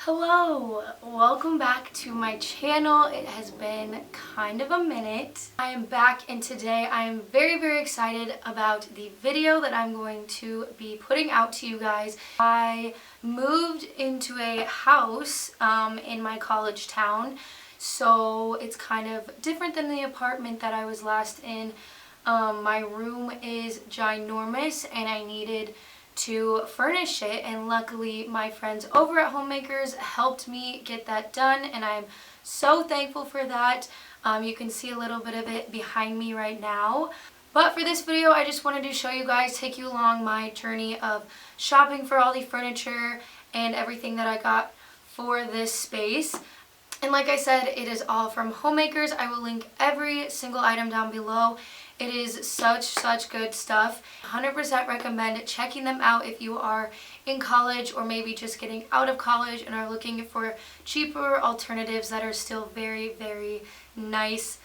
Hello! Welcome back to my channel. It has been kind of a minute. I am back and today I am very excited about the video that I'm going to be putting out to you guys. I moved into a house in my college town, so it's kind of different than the apartment that I was last in. My room is ginormous and I needed to furnish it, and luckily my friends over at Homemakers helped me get that done, and I'm so thankful for that. You can see a little bit of it behind me right now. But for this video I just wanted to show you guys, take you along my journey of shopping for all the furniture and everything that I got for this space. And like I said, it is all from Homemakers. I will link every single item down below. It is such good stuff. 100% recommend checking them out if you are in college or maybe just getting out of college and are looking for cheaper alternatives that are still very nice,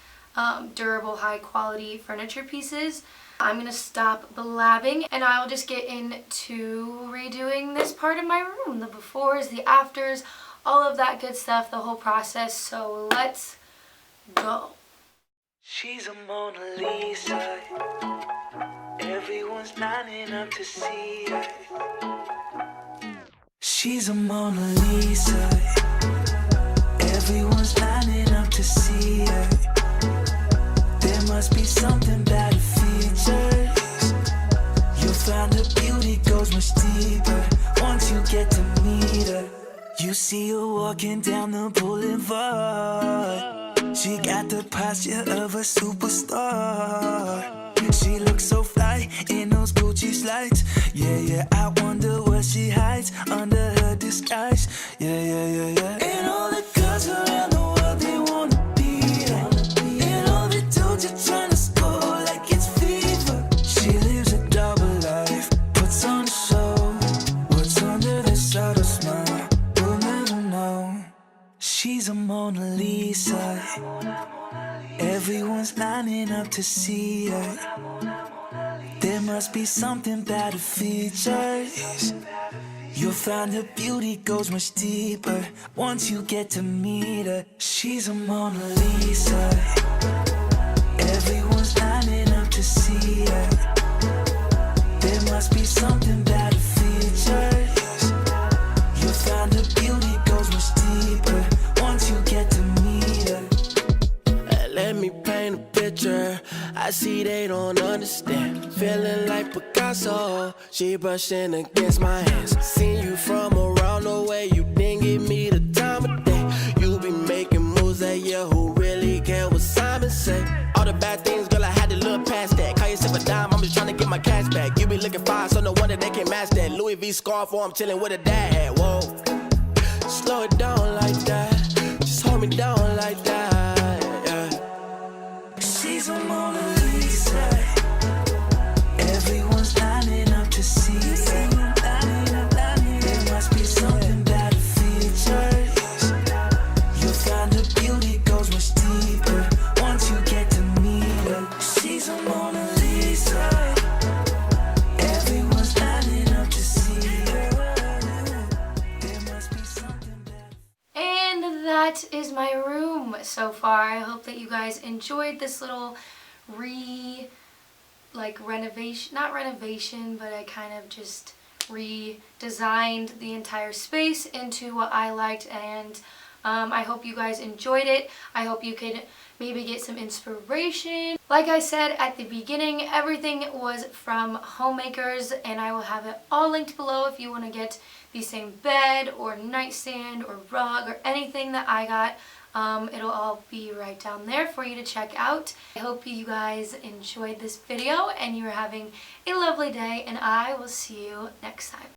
durable, high quality furniture pieces. I'm gonna stop blabbing and I'll just get into redoing this part of my room. The befores, the afters, all of that good stuff, the whole process. So let's go. She's a Mona Lisa. Everyone's lining up to see her. She's a Mona Lisa. Everyone's lining up to see her. There must be something about her features. You'll find her beauty goes much deeper once you get to meet her. You see her walking down the boulevard. She got the posture of a superstar. She looks so fly in those Gucci slides. Yeah, I wonder what she hides under her disguise. Yeah. And all the girls around the world, they wanna be her. And all the dudes are trying to score like it's fever. She lives a double life, puts on a show. What's under the subtle smile, we'll never know. She's a Mona Lisa. Everyone's lining up to see her. There must be something about her features. You'll find her beauty goes much deeper once you get to meet her. She's a Mona Lisa. Everyone's lining up to see her. There must be something about her features. You'll find her beauty goes much deeper once you get to meet her. Let me paint a picture. I see they don't understand. Feeling like Picasso. She brushing against my hands. Seen you from around the way. You didn't give me the time of day. You be making moves that year. Who really care what Simon say? All the bad things, girl, I had to look past that. Call yourself a dime, I'm just trying to get my cash back. You be looking fine, so no wonder they can't match that. Louis V scarf, or I'm chilling with a dad hat. Whoa, slow it down like that. Just hold me down like that. She's a Mona Lisa. Everyone's lining up to see her. There must be something about her features. You'll find her beauty goes much deeper once you get to meet her. She's a Mona Lisa. Everyone's lining up to see her. There must be something about. And that is my room so far. I hope that you guys enjoyed this little renovation, not renovation, but I kind of just redesigned the entire space into what I liked, and I hope you guys enjoyed it. I hope you could maybe get some inspiration. Like I said at the beginning, everything was from Homemakers, and I will have it all linked below if you want to get the same bed or nightstand or rug or anything that I got. It'll all be right down there for you to check out. I hope you guys enjoyed this video and you're having a lovely day, and I will see you next time.